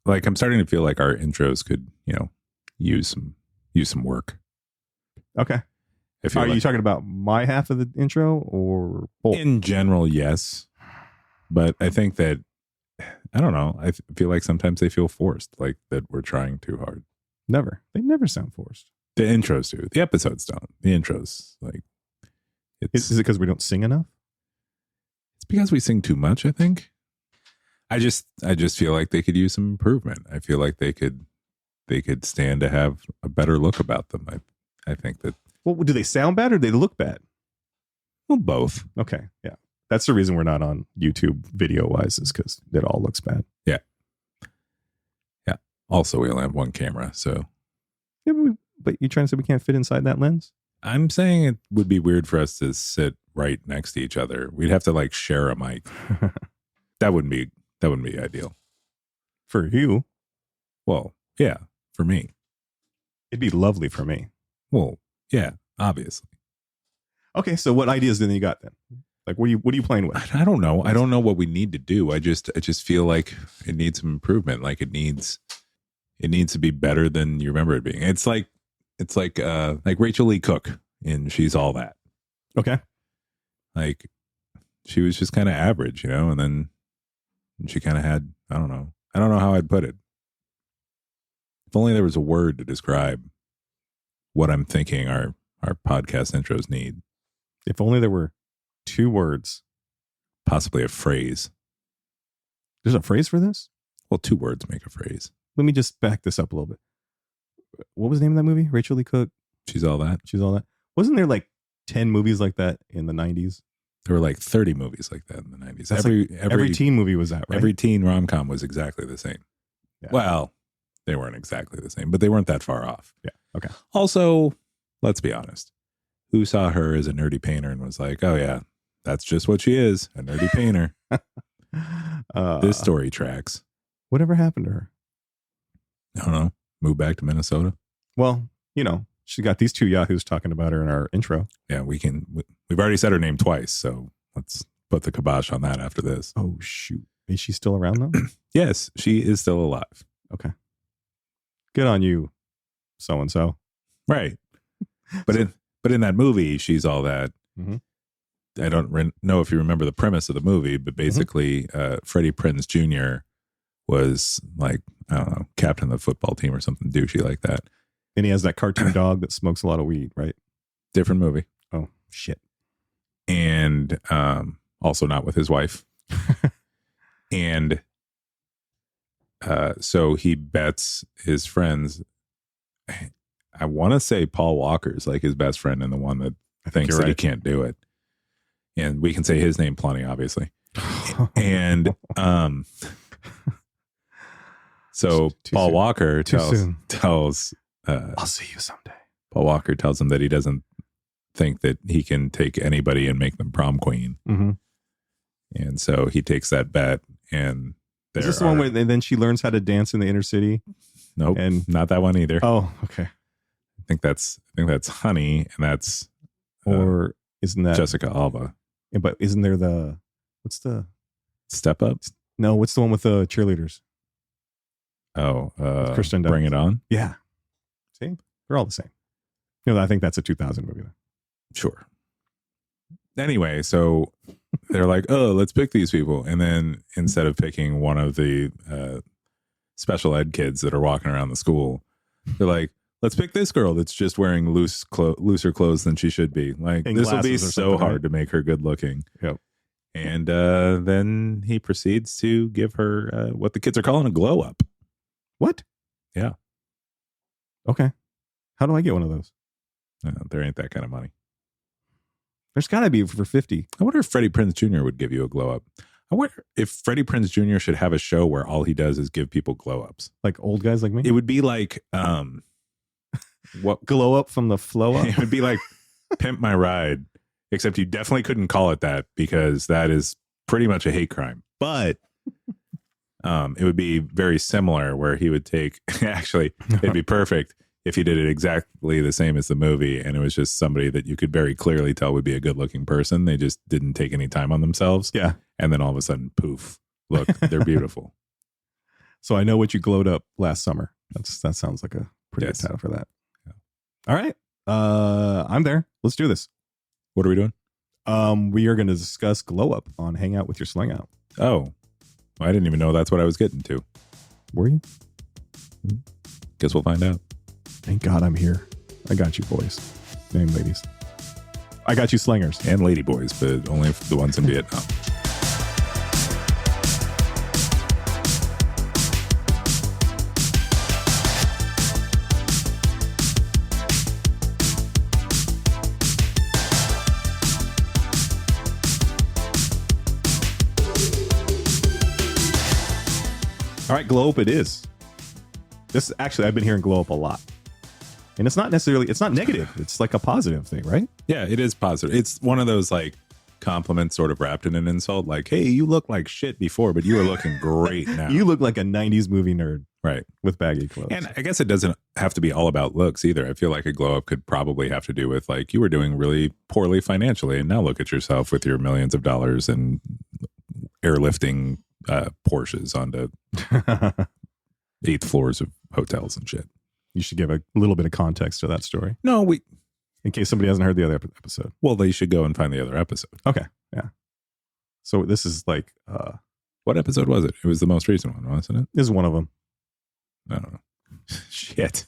like I'm starting to feel like our intros could, use some work. Okay. Are you talking about my half of the intro or both? In general, yes. But I think that, I don't know. I feel like sometimes they feel forced, like that we're trying too hard. Never. They never sound forced. The intros do. The episodes don't. The intros, like, Is it because we don't sing enough? It's because we sing too much, I think. I just feel like they could use some improvement. I feel like they could stand to have a better look about them. I think that. Well, do they sound bad or do they look bad? Well, both. Okay. Yeah. That's the reason we're not on YouTube video wise, is because it all looks bad. Yeah. Yeah. Also, we only have one camera, so. Yeah, but you're trying to say we can't fit inside that lens? I'm saying it would be weird for us to sit right next to each other. We'd have to like share a mic. That wouldn't be ideal. For you? Well, yeah, for me. It'd be lovely for me. Well, yeah, obviously. Okay, so what ideas then you got then? Like, what are you playing with? I don't know. I don't know what we need to do. I just feel like it needs some improvement. Like it needs to be better than you remember it being. It's like Rachel Lee Cook in She's All That. Okay. Like she was just kind of average, and then she kind of had, I don't know how I'd put it. If only there was a word to describe what I'm thinking our podcast intros need. If only there were 2 words. Possibly a phrase. There's a phrase for this? Well, 2 words make a phrase. Let me just back this up a little bit. What was the name of that movie? Rachel Lee Cook? She's All That. She's All That. Wasn't there like 10 movies like that in the 90s? There were like 30 movies like that in the 90s. That's every teen movie was that, right? Every teen rom-com was exactly the same. Yeah. Well, they weren't exactly the same, but they weren't that far off. Yeah. Okay. Also, let's be honest. Who saw her as a nerdy painter and was like, oh yeah, that's just what she is, a nerdy painter. This story tracks. Whatever happened to her? I don't know. Moved back to Minnesota. Well, she got these 2 yahoos talking about her in our intro. Yeah, we've already said her name twice, so let's put the kibosh on that after this. Oh, shoot. Is she still around though? Yes, she is still alive. Okay. Good on you, so-and-so. Right. But in that movie, She's All That. Mm-hmm. I don't know if you remember the premise of the movie, but basically Freddie Prinze Jr. was like, I don't know, captain of the football team or something douchey like that. And he has that cartoon dog that smokes a lot of weed, right? Different movie. Oh, shit. And also not with his wife. And so he bets his friends. I want to say Paul Walker's like his best friend and the one that thinks that he can't do it. And we can say his name plenty, obviously. And so Paul soon. Walker Too tells I'll see you someday. Paul Walker tells him that he doesn't think that he can take anybody and make them prom queen. Mm-hmm. And so he takes that bet. And is this the one where then she learns how to dance in the inner city? Nope, and not that one either. Oh, okay. I think that's Honey, and that's or isn't that Jessica Alba? Yeah, but isn't there what's the Step Up? No, what's the one with the cheerleaders? Oh, Kristen Dunst. Bring It On. Yeah, see, they're all the same. I think that's a 2000 movie. Sure. Anyway, so they're like, oh, let's pick these people, and then instead of picking one of the special ed kids that are walking around the school, they're like, let's pick this girl that's just wearing looser clothes than she should be. Like, this will be so hard to make her good looking. Yep. And then he proceeds to give her what the kids are calling a glow up. What? Yeah. Okay. How do I get one of those? There ain't that kind of money. There's got to be for 50. I wonder if Freddie Prinze Jr. would give you a glow up. I wonder if Freddie Prinze Jr. should have a show where all he does is give people glow ups. Like old guys like me? It would be like what glow up from the flow up? It would be like Pimp My Ride, except you definitely couldn't call it that because that is pretty much a hate crime. But it would be very similar where he would take, actually, it'd be perfect if he did it exactly the same as the movie and it was just somebody that you could very clearly tell would be a good looking person. They just didn't take any time on themselves. Yeah. And then all of a sudden, poof, look, they're beautiful. So I know what you glowed up last summer. That sounds like a pretty good title for that. Yeah. All right. I'm there. Let's do this. What are we doing? We are going to discuss glow up on Hangout with your Slangout. Oh, I didn't even know that's what I was getting to. Were you? Guess we'll find out. Thank God I'm here. I got you, boys and ladies. I got you, slangers and lady boys, but only the ones in Vietnam. All right, glow up it is. This actually, I've been hearing glow up a lot. And it's not negative. It's like a positive thing, right? Yeah, it is positive. It's one of those like compliments sort of wrapped in an insult. Like, hey, you look like shit before, but you are looking great now. You look like a 90s movie nerd. Right. With baggy clothes. And I guess it doesn't have to be all about looks either. I feel like a glow up could probably have to do with like you were doing really poorly financially. And now look at yourself with your millions of dollars and airlifting Porsches onto 8th floors of hotels and shit. You should give a little bit of context to that story. No, in case somebody hasn't heard the other episode. Well, they should go and find the other episode. Okay. Yeah. So this is like what episode was it? It was the most recent one, wasn't it? This is one of them. I don't know. Shit.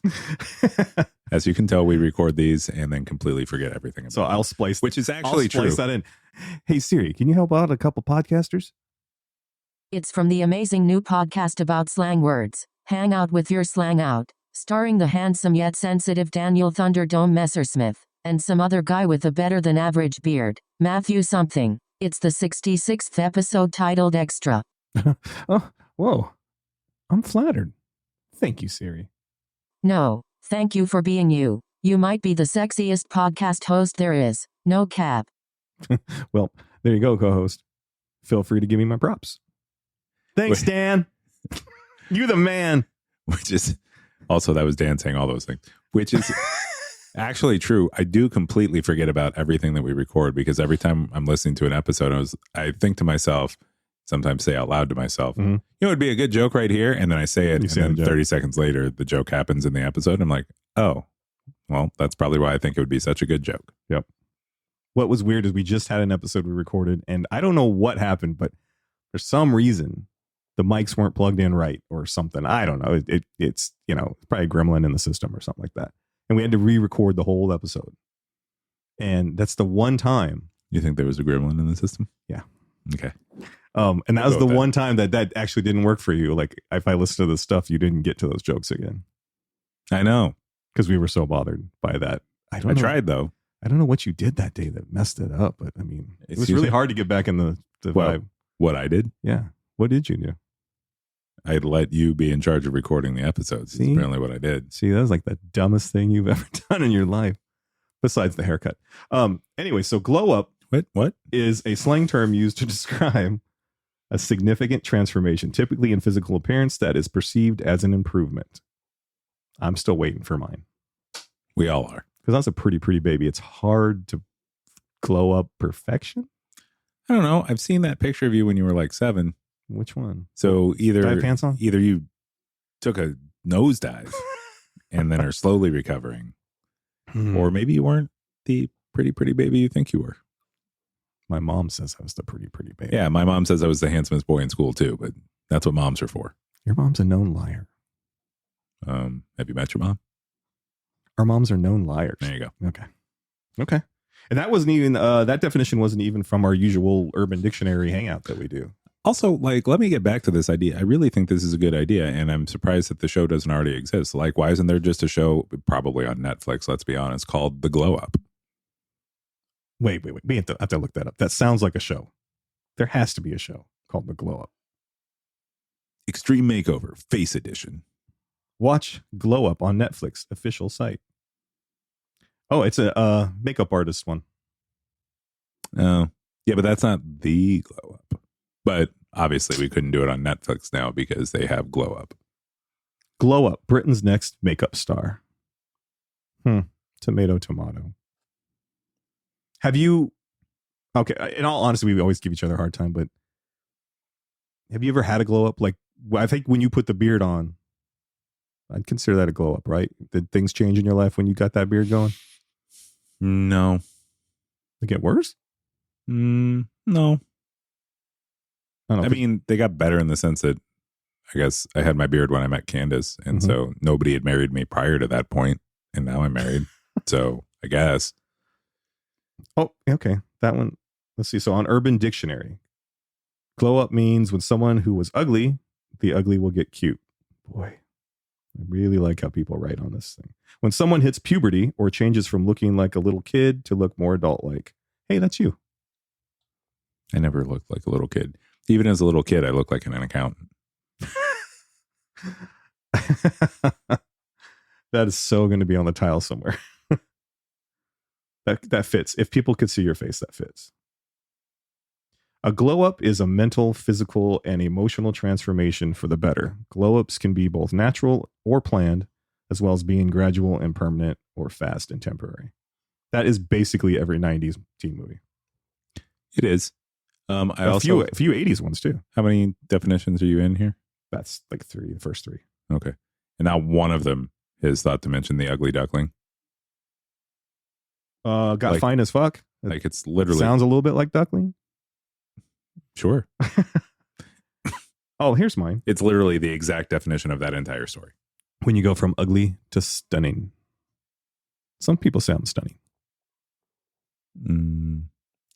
As you can tell, we record these and then completely forget everything about so I'll splice which is actually true. That in. Hey Siri, can you help out a couple podcasters? It's from the amazing new podcast about slang words, Hang Out with Your Slangout, starring the handsome yet sensitive Daniel Thunderdome Messersmith, and some other guy with a better than average beard, Matthew something. It's the 66th episode titled Extra. Oh, whoa. I'm flattered. Thank you, Siri. No, thank you for being you. You might be the sexiest podcast host there is. No cap. Well, there you go, co-host. Feel free to give me my props. Thanks, Dan. You the man. Which is also, that was Dan saying all those things, which is actually true. I do completely forget about everything that we record because every time I'm listening to an episode, I think to myself, sometimes say out loud to myself, you know, it'd be a good joke right here. And then I say it, and then 30 seconds later, the joke happens in the episode. I'm like, oh, well, that's probably why I think it would be such a good joke. Yep. What was weird is we just had an episode we recorded, and I don't know what happened, but for some reason, the mics weren't plugged in right or something. I don't know. It's, you know, probably a gremlin in the system or something like that. And we had to re-record the whole episode. And that's the one time. You think there was a gremlin in the system? Yeah. Okay. And that was the one time that actually didn't work for you. Like if I listened to the stuff, you didn't get to those jokes again. I know. Because we were so bothered by that. I tried though. I don't know what you did that day that messed it up, but I mean, it was really hard to get back in the vibe. What I did? Yeah. What did you do? I let you be in charge of recording the episodes. That's apparently what I did. See, that was like the dumbest thing you've ever done in your life, besides the haircut. Anyway, so glow up what is a slang term used to describe a significant transformation, typically in physical appearance, that is perceived as an improvement. I'm still waiting for mine. We all are. Because that's a pretty baby. It's hard to glow up perfection. I don't know. I've seen that picture of you when you were like 7. Which one? So either pants on? Either you took a nosedive and then are slowly recovering, or maybe you weren't the pretty baby you think you were. My mom says I was the pretty baby. Yeah, my mom says I was the handsomest boy in school too, but that's what moms are for. Your mom's a known liar. Have you met your mom? Our moms are known liars. There you go. Okay. And that wasn't even that definition wasn't even from our usual Urban Dictionary hangout that we do. Also, like, let me get back to this idea. I really think this is a good idea, and I'm surprised that the show doesn't already exist. Like, why isn't there just a show, probably on Netflix, let's be honest, called The Glow Up? Wait. We have to look that up. That sounds like a show. There has to be a show called The Glow Up. Extreme Makeover, Face Edition. Watch Glow Up on Netflix official site. Oh, it's a makeup artist one. Oh, yeah, but that's not the Glow Up. But obviously we couldn't do it on Netflix now because they have Glow Up. Glow Up, Britain's next makeup star. Tomato. Have you... Okay, in all honesty, we always give each other a hard time, but have you ever had a glow up? Like I think when you put the beard on, I'd consider that a glow up, right? Did things change in your life when you got that beard going? No. They get worse? No. I don't know. I mean, they got better in the sense that I guess I had my beard when I met Candace, and so nobody had married me prior to that point, and now I'm married. So I guess. Oh, okay. That one. Let's see. So on Urban Dictionary, glow up means when someone who was ugly, the ugly will get cute. Boy, I really like how people write on this thing. When someone hits puberty or changes from looking like a little kid to look more adult-like. Hey, that's you. I never looked like a little kid. Even as a little kid, I looked like an accountant. That is so going to be on the tile somewhere. That fits. If people could see your face, that fits. A glow up is a mental, physical, and emotional transformation for the better. Glow ups can be both natural or planned, as well as being gradual and permanent or fast and temporary. That is basically every 90s teen movie. It is. A few 80s ones too. How many definitions are you in here? That's like the first three. Okay. And now one of them is thought to mention the ugly duckling. Got like, fine as fuck. Like it's literally. Sounds a little bit like duckling. Sure. Oh, here's mine. It's literally the exact definition of that entire story. When you go from ugly to stunning. Some people sound stunning.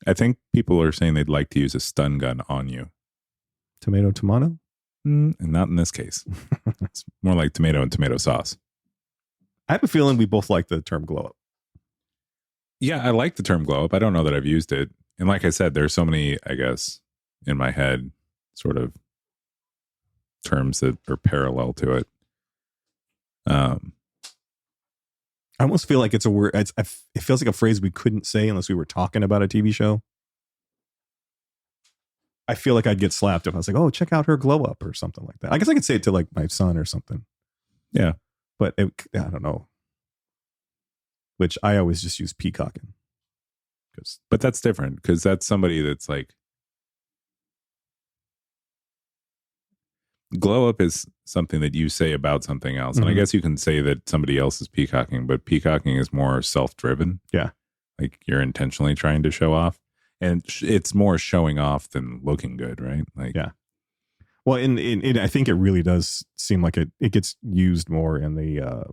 I think people are saying they'd like to use a stun gun on you. Tomato? And not in this case. It's more like tomato and tomato sauce. I have a feeling we both like the term glow up. Yeah, I like the term glow up. I don't know that I've used it. And like I said, there's so many, I guess, in my head, sort of terms that are parallel to it. I almost feel like it's a word. It feels like a phrase we couldn't say unless we were talking about a TV show. I feel like I'd get slapped if I was like, "Oh, check out her glow up" or something like that. I guess I could say it to like my son or something. Yeah, but I don't know. Which I always just use peacocking. But that's different because that's somebody that's like, glow up is something that you say about something else. And I guess you can say that somebody else is peacocking, but peacocking is more self-driven. Yeah. Like you're intentionally trying to show off. And it's more showing off than looking good, right? Like, yeah. Well, I think it really does seem like it gets used more in the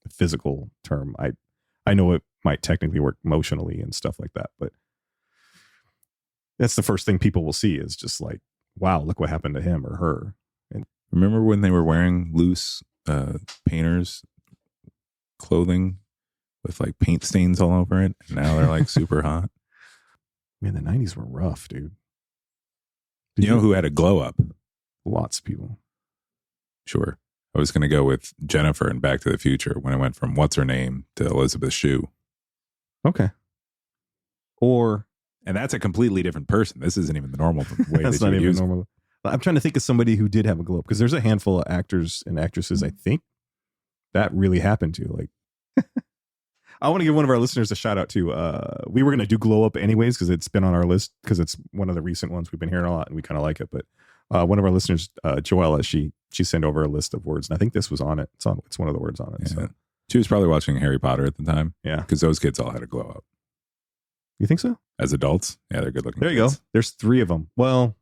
physical term. I know it might technically work emotionally and stuff like that, but that's the first thing people will see is just like, wow, look what happened to him or her. And remember when they were wearing loose painters clothing with like paint stains all over it? And now they're like super hot. Man, the 90s were rough, dude. You know who had a glow up? Lots of people. Sure. I was going to go with Jennifer in Back to the Future when I went from what's her name to Elizabeth Shue. Okay. And that's a completely different person. This isn't even the normal way that's not even normal. I'm trying to think of somebody who did have a glow up because there's a handful of actors and actresses I think that really happened to. Like, I want to give one of our listeners a shout out to. We were going to do glow up anyways because it's been on our list because it's one of the recent ones we've been hearing a lot and we kind of like it. But one of our listeners, Joella, she sent over a list of words and I think this was on it. It's one of the words on it. Yeah. So. She was probably watching Harry Potter at the time. Yeah, because those kids all had a glow up. You think so? As adults, yeah, they're good looking. There you go. There's 3 of them. Well,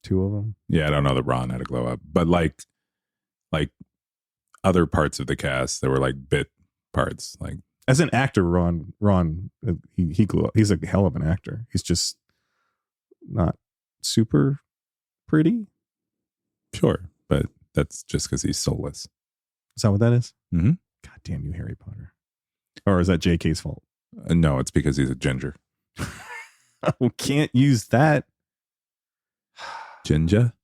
2 of them. Yeah, I don't know that Ron had a glow up, but like other parts of the cast, there were like bit parts. Like as an actor, Ron, he grew up. He's a hell of an actor. He's just not super pretty. Sure, but that's just because he's soulless. Is that what that is? Mm-hmm. God damn you, Harry Potter. Or is that JK's fault? No, it's because he's a ginger. We can't use that. Ginger?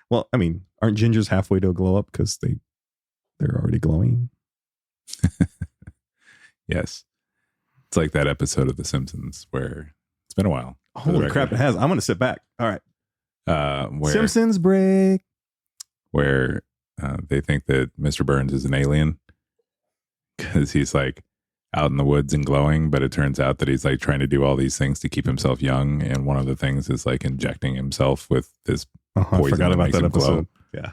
Well, I mean, aren't gingers halfway to a glow up because they're already glowing? Yes. It's like that episode of The Simpsons where it's been a while. Holy crap, it has. I'm going to sit back. All right. Where Simpsons break. Where they think that Mr. Burns is an alien because he's like, out in the woods and glowing, but it turns out that he's like trying to do all these things to keep himself young, and one of the things is like injecting himself with this I poison forgot that about makes that him glow. episode. Yeah,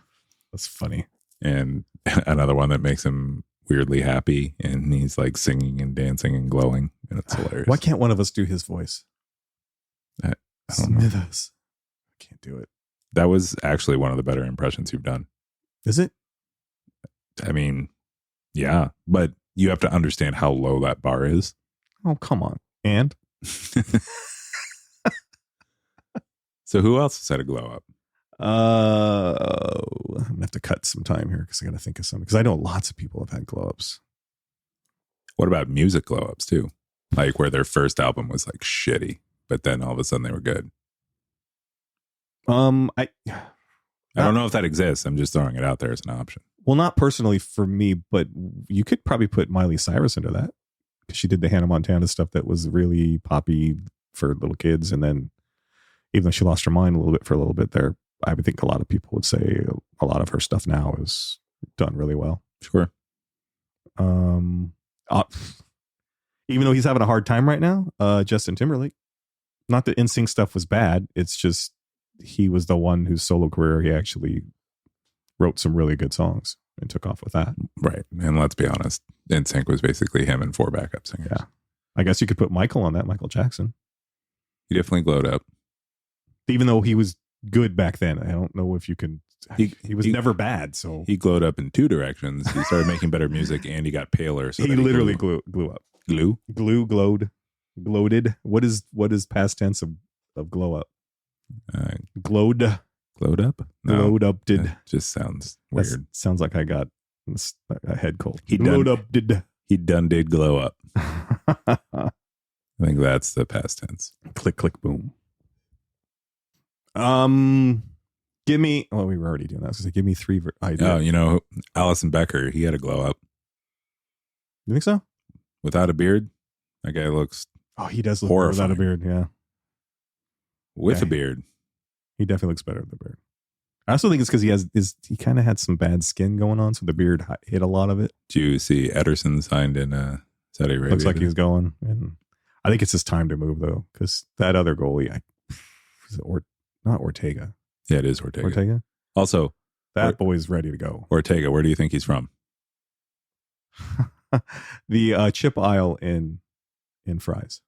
that's funny. And another one that makes him weirdly happy, and he's like singing and dancing and glowing, and it's hilarious. Why can't one of us do his voice? I don't know. Smithers. I can't do it. That was actually one of the better impressions you've done. Is it? I mean, yeah, but you have to understand how low that bar is. Oh, come on. And? So who else has had a glow up? I'm gonna have to cut some time here because I gotta think of some, because I know lots of people have had glow ups. What about music glow ups too? Like where their first album was like shitty, but then all of a sudden they were good. I don't know if that exists. I'm just throwing it out there as an option. Well, not personally for me, but you could probably put Miley Cyrus into that, because she did the Hannah Montana stuff that was really poppy for little kids, and then even though she lost her mind a little bit for a little bit there, I would think a lot of people would say a lot of her stuff now is done really well. Sure. Even though he's having a hard time right now, Justin Timberlake. Not that NSYNC stuff was bad. It's just he was the one whose solo career he actually wrote some really good songs and took off with that. Right. And let's be honest, NSYNC was basically him and 4 backup singers. Yeah. I guess you could put Michael on that, Michael Jackson. He definitely glowed up. Even though he was good back then. I don't know if you can. He was never bad. So he glowed up in 2 directions. He started making better music, and he got paler. So he literally glue up. Glowed. What is past tense of glow up? Glowed up. Glowed up. Did it just sounds weird. That sounds like I got a head cold. He glowed done, up. Did he done did glow up? I think that's the past tense. Click click boom. Give me. Oh, we were already doing that. So give me 3 ideas. Oh, Allison Becker. He had a glow up. You think so? Without a beard, that guy looks. Oh, he does look horrifying. without a beard. Yeah. With a beard, he definitely looks better with the beard. I also think it's because he kind of had some bad skin going on, so the beard hit a lot of it. Do you see Ederson signed in Saudi Arabia? Looks like he's going, and I think it's his time to move though, because that other goalie, not Ortega. Yeah, it is Ortega. Ortega. Also, that boy's ready to go. Ortega, where do you think he's from? The chip aisle in Fry's.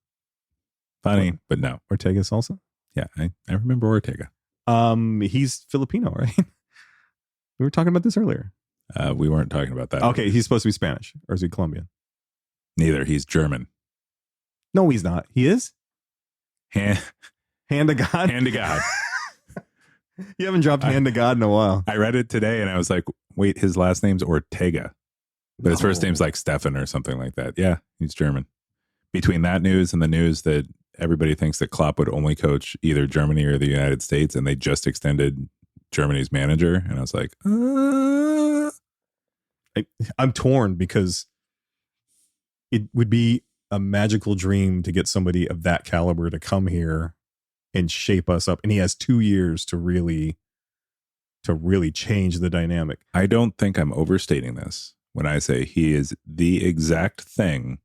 Funny, but no. Ortega salsa. Yeah, I remember Ortega. He's Filipino, right? We were talking about this earlier. We weren't talking about that. Okay, he's supposed to be Spanish, or is he Colombian? Neither. He's German. No, he's not. He is? Hand to God? Hand to God. You haven't dropped hand to God in a while. I read it today and I was like, wait, his last name's Ortega. But his first name's like Stefan or something like that. Yeah, he's German. Between that news and the news that everybody thinks that Klopp would only coach either Germany or the United States, and they just extended Germany's manager. And I was like, I'm torn, because it would be a magical dream to get somebody of that caliber to come here and shape us up. And he has 2 years to really change the dynamic. I don't think I'm overstating this when I say he is the exact thing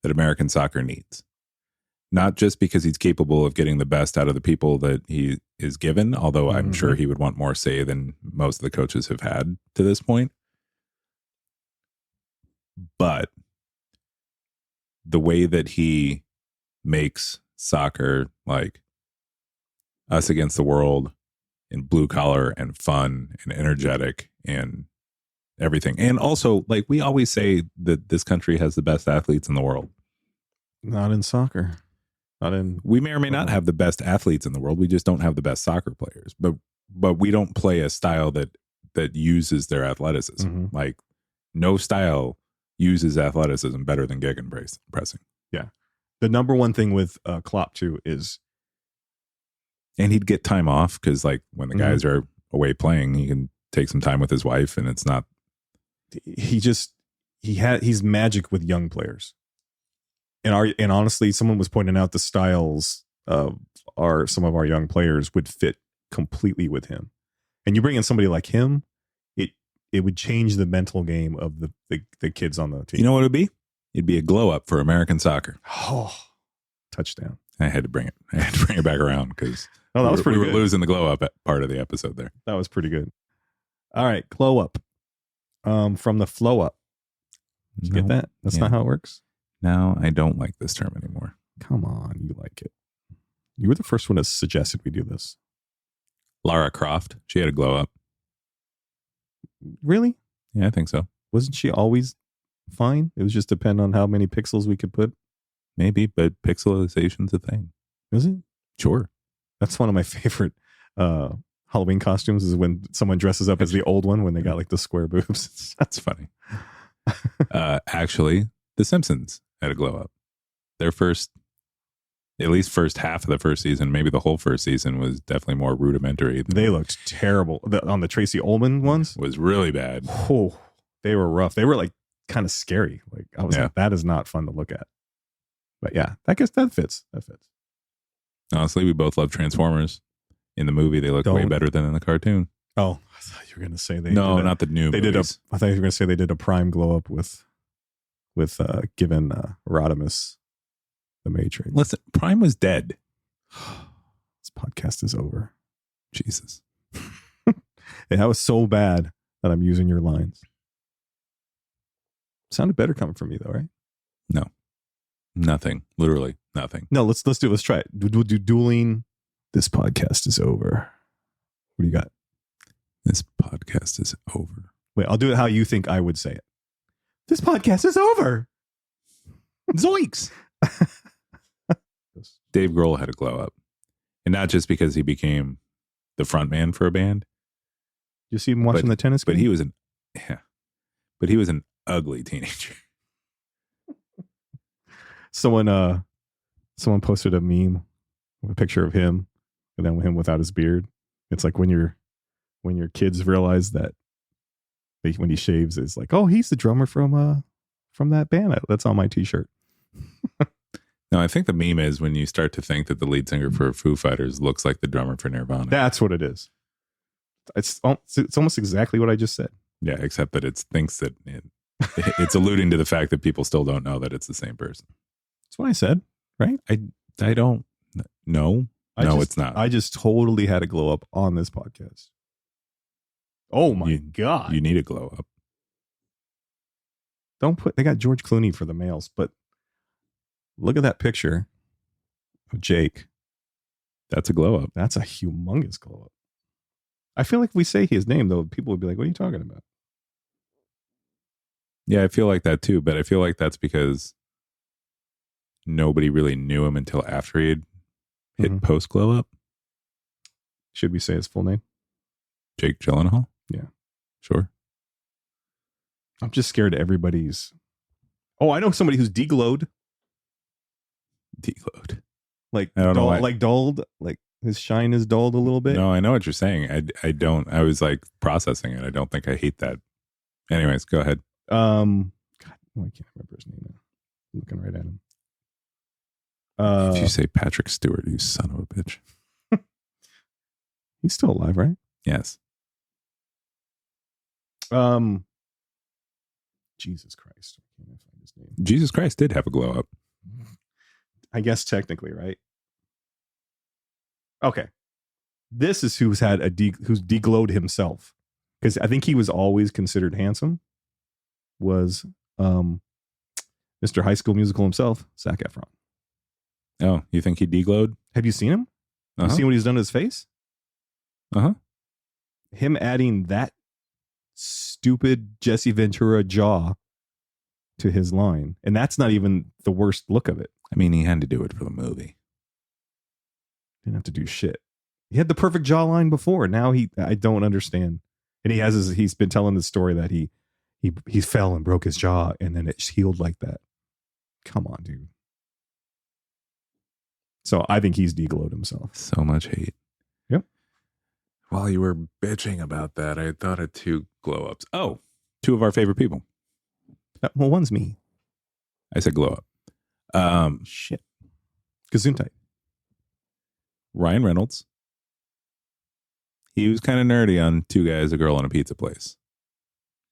that American soccer needs. Not just because he's capable of getting the best out of the people that he is given, although I'm sure he would want more say than most of the coaches have had to this point. But the way that he makes soccer like us against the world and blue collar and fun and energetic and everything. And also, like, we always say that this country has the best athletes in the world. Not in soccer. We may or may not have the best athletes in the world. We just don't have the best soccer players. But we don't play a style that uses their athleticism. Mm-hmm. Like, no style uses athleticism better than gegenpressing. Yeah. The number one thing with Klopp too is, and he'd get time off, because like when the guys are away playing, he can take some time with his wife, and it's not. He's magic with young players. And honestly, someone was pointing out the styles of some of our young players would fit completely with him. And you bring in somebody like him, it would change the mental game of the kids on the team. You know what it would be? It'd be a glow up for American soccer. Oh, touchdown. I had to bring it back around because Oh, that was pretty we good. were losing the glow up part of the episode there. That was pretty good. All right, glow up. From the flow up. Did you get that? That's not how it works? No, I don't like this term anymore. Come on, you like it. You were the first one that suggested we do this. Lara Croft, she had a glow up. Really? Yeah, I think so. Wasn't she always fine? It was just depend on how many pixels we could put. Maybe, but pixelization's a thing. Is it? Sure. That's one of my favorite Halloween costumes is when someone dresses up as the old one when they got like the square boobs. That's funny. Actually, The Simpsons had a glow up. Their first half of the first season, maybe the whole first season, was definitely more rudimentary. They looked terrible. On the Tracy Ullman ones? Was really bad. Oh, they were rough. They were like kind of scary. Like I was like, that is not fun to look at. But yeah, I guess that fits. That fits. Honestly, we both love Transformers. In the movie, they look way better than in the cartoon. Oh, I thought you were going to say not the new movies. I thought you were going to say they did a prime glow up with giving Rodimus the Matrix. Listen, Prime was dead. This podcast is over. Jesus. And that was so bad that I'm using your lines. Sounded better coming from me though, right? No. Nothing. Literally nothing. No, let's try it. Do dueling. This podcast is over. What do you got? This podcast is over. Wait, I'll do it how you think I would say it. This podcast is over. Zoinks. Dave Grohl had a glow up. And not just because he became the front man for a band. You see him watching the tennis game? But he was an ugly teenager. Someone posted a meme with a picture of him and then him without his beard. It's like when your kids realize that when he shaves, it's like, oh, he's the drummer from that band that's on my t-shirt. No, I think the meme is when you start to think that the lead singer for Foo Fighters looks like the drummer for Nirvana. That's what it is. It's almost exactly what I just said. Yeah, except that it thinks that it's alluding to the fact that people still don't know that it's the same person. That's what I said, right? I don't know. It's not. I just totally had a glow up on this podcast. Oh my God. You need a glow up. They got George Clooney for the males, but look at that picture of Jake. That's a glow up. That's a humongous glow up. I feel like if we say his name though, people would be like, what are you talking about? Yeah, I feel like that too, but I feel like that's because nobody really knew him until after he had hit post glow up. Should we say his full name? Jake Gyllenhaal? Yeah. Sure. I'm just scared everybody's. Oh, I know somebody who's deglowed. Deglowed. Like, I don't know why. Like dulled. Like his shine is dulled a little bit. No, I know what you're saying. I don't. I was like processing it. I don't think I hate that. Anyways, go ahead. God, I can't remember his name now. I'm looking right at him. If you say Patrick Stewart, you son of a bitch. He's still alive, right? Yes. Jesus Christ. I can't find his name. Jesus Christ did have a glow up. I guess technically, right? Okay. This is who's deglowed himself. Because I think he was always considered handsome. Was Mr. High School Musical himself, Zac Efron. Oh, you think he deglowed? Have you seen him? You seen what he's done to his face? Uh-huh. Him adding that stupid Jesse Ventura jaw to his line. And that's not even the worst look of it. I mean, he had to do it for the movie. Didn't have to do shit. He had the perfect jawline before. Now I don't understand. And he's been telling the story that he fell and broke his jaw and then it healed like that. Come on, dude. So I think he's deglowed himself. So much hate. Yep. While you were bitching about that, I thought of two glow ups. Oh, two of our favorite people. Well, one's me. I said glow up. Shit. Gesundheit. Ryan Reynolds. He was kind of nerdy on Two Guys, a Girl, and a Pizza Place.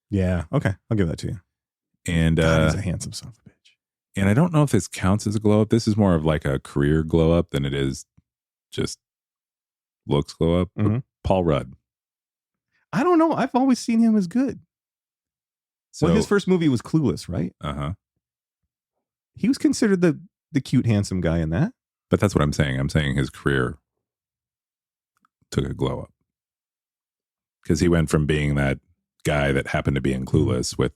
Yeah. Okay. I'll give that to you. And God, he's a handsome son of a bitch. And I don't know if this counts as a glow up. This is more of like a career glow up than it is just looks glow up. Mhm. Paul Rudd. I don't know. I've always seen him as good. So Well, his first movie was Clueless, right? He was considered the cute, handsome guy in that. But that's what I'm saying. I'm saying his career took a glow up. Because he went from being that guy that happened to be in Clueless with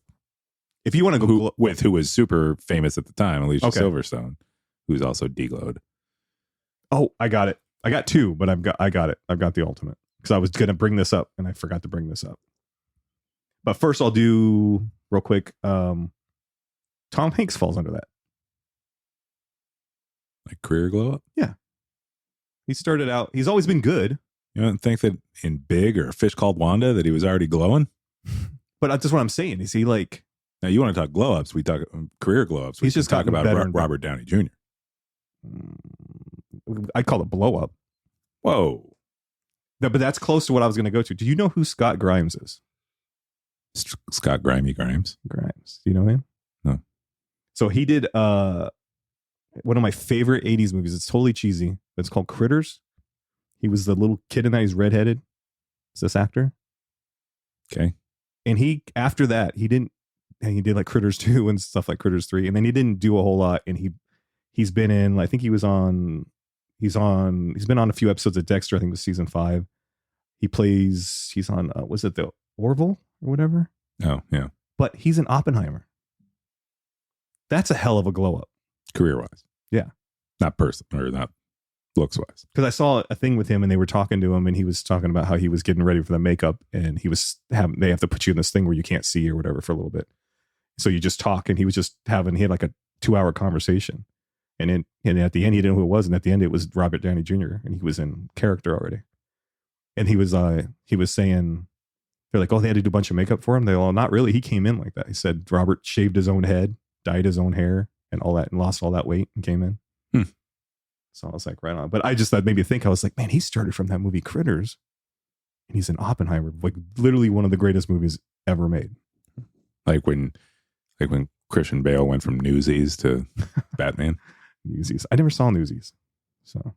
If you want to go who was super famous at the time, Alicia Okay. Silverstone, who's also deglowed. Oh, I got it. I got two, but I got it. I've got the ultimate because I was going to bring this up and I forgot to bring this up. But first, I'll do real quick. Tom Hanks falls under that. Like career glow up? Yeah. He started out. He's always been good. You don't think that in Big or A Fish Called Wanda that he was already glowing? But that's what I'm saying. Is he like? Now you want to talk glow ups? We talk career glow ups. We He's just talk gotten about better and Robert Downey Jr. I call it blow up. Whoa, But that's close to what I was going to go to. Do you know who Scott Grimes is? Scott Grimes. Grimes. Do you know him? No. So he did one of my favorite 80s movies. It's totally cheesy. It's called Critters. He was the little kid in that. He's redheaded. It's this actor. Okay. And he, after that, he did like Critters 2 and stuff like Critters 3. And then he didn't do a whole lot. And he's been in, I think he's been on a few episodes of Dexter. I think it was season 5. He's on, was it the Orville or whatever? Oh, yeah. But he's in Oppenheimer. That's a hell of a glow up. Career wise. Yeah. Not not looks wise. Because I saw a thing with him and they were talking to him and he was talking about how he was getting ready for the makeup and they have to put you in this thing where you can't see or whatever for a little bit. So you just talk and he had like a 2-hour conversation. And at the end, he didn't know who it was. And at the end, it was Robert Downey Jr. and he was in character already. And he was saying, they're like, oh, they had to do a bunch of makeup for him. They're all, not really. He came in like that. He said Robert shaved his own head, dyed his own hair and all that and lost all that weight and came in. So I was like, right on. But that made me think, I was like, man, he started from that movie Critters and he's in Oppenheimer, like literally one of the greatest movies ever made. Like when Christian Bale went from Newsies to Batman. Newsies. I never saw Newsies. So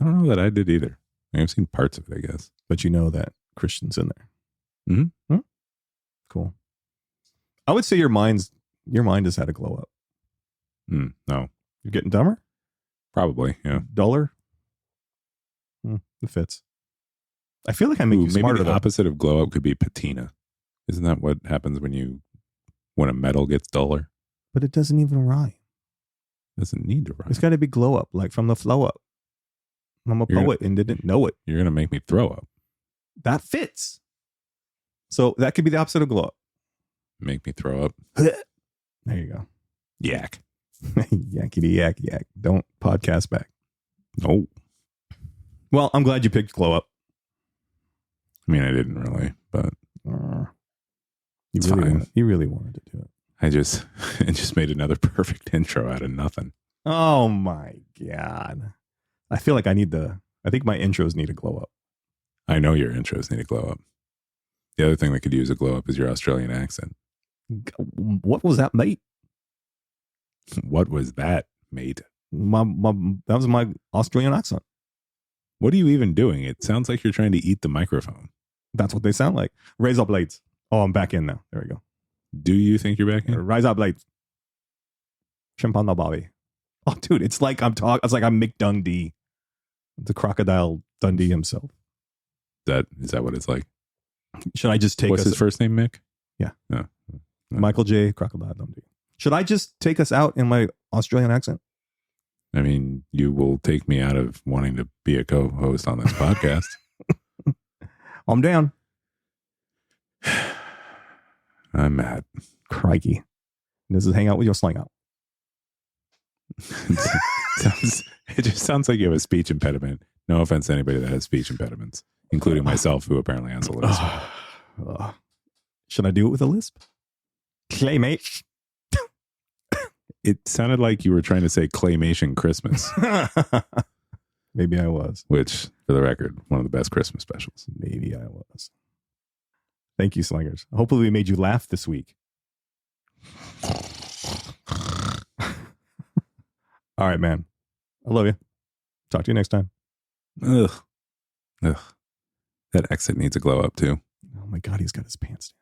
I don't know that I did either. I've seen parts of it, I guess. But you know that Christian's in there. Mm-hmm. Cool. I would say your mind has had a glow up. No. You're getting dumber? Probably, yeah. Duller? It fits. I feel like I make you smarter. Maybe the opposite of glow up could be patina. Isn't that what happens when a metal gets duller? But it doesn't even rhyme. It doesn't need to rhyme. It's got to be glow up, like from the flow up. I'm a poet and didn't know it. You're going to make me throw up. That fits. So that could be the opposite of glow up. Make me throw up. There you go. Yak. Yakety yak yak. Don't podcast back. No. Well, I'm glad you picked glow up. I mean, I didn't really, but you really wanted to do it. It just made another perfect intro out of nothing. Oh my God. I feel like I think my intros need a glow up. I know your intros need a glow up. The other thing that could use a glow up is your Australian accent. What was that, mate? What was that, mate? That was my Australian accent. What are you even doing? It sounds like you're trying to eat the microphone. That's what they sound like. Raise up blades. Oh, I'm back in now. There we go. Do you think you're back in? Rise up blades. Chimpanda Bobby. Oh, dude, it's like I'm Mick Dundee, the Crocodile Dundee himself. Is that what it's like? Should I just take What's his first name, Mick? Yeah. No. Michael J. Crocodile Dundee. Should I just take us out in my Australian accent? I mean, you will take me out of wanting to be a co-host on this podcast. I'm down. I'm mad. Crikey. This is Hang Out with Your Slang Out. It just sounds like you have a speech impediment. No offense to anybody that has speech impediments, including myself, who apparently has a lisp. Should I do it with a lisp? Claymate. It sounded like you were trying to say Claymation Christmas. Maybe I was. Which, for the record, one of the best Christmas specials. Maybe I was. Thank you, Slangers. Hopefully we made you laugh this week. All right, man. I love you. Talk to you next time. Ugh. That exit needs a glow up too. Oh my God, he's got his pants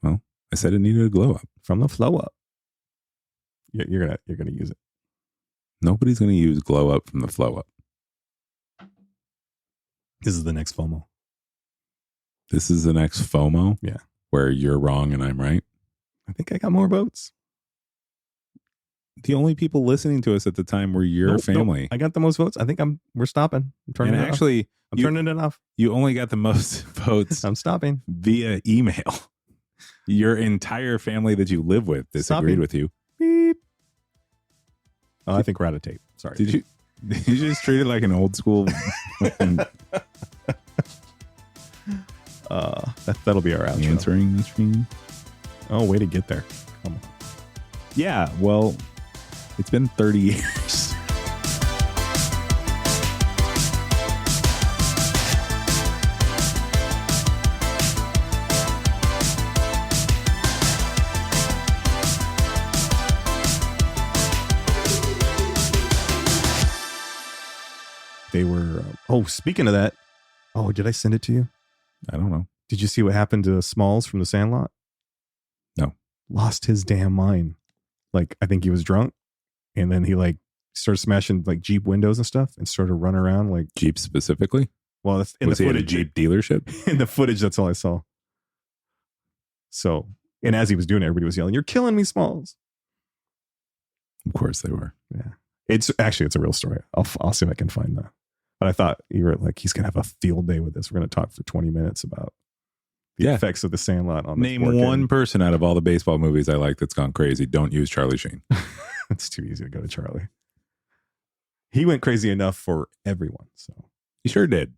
down. Well, I said it needed a glow up. From the flow up. You're gonna use it. Nobody's gonna use glow up from the flow up. This is the next FOMO. This is the next FOMO. Yeah. Where you're wrong and I'm right. I think I got more votes. The only people listening to us at the time were your family. Nope. I got the most votes. I think we're stopping. I'm turning And it actually, off. I'm turning it off. You only got the most votes I'm stopping. via email. Your entire family that you live with disagreed with you. Beep. Oh, I think we're out of tape. Sorry. Did you just treat it like an old school? That'll be our outro. Answering machine. Oh, way to get there. Come on. Yeah, well, it's been 30 years. They were. Speaking of that. Oh, did I send it to you? I don't know. Did you see what happened to Smalls from The Sandlot? No. Lost his damn mind. Like, I think he was drunk, and then he like started smashing like Jeep windows and stuff, and started running around like Jeep specifically? Well, that's in Was the he at footage. a Jeep dealership? In the footage, that's all I saw. So, and as he was doing it, everybody was yelling, "You're killing me, Smalls!" Of course they were. Yeah, it's a real story. I'll see if I can find that. But I thought you were like, he's gonna have a field day with this. We're gonna talk for 20 minutes about the effects of The Sandlot on Name the one person out of all the baseball movies I like that's gone crazy. Don't use Charlie Sheen. It's too easy to go to Charlie. He went crazy enough for everyone. So He sure did.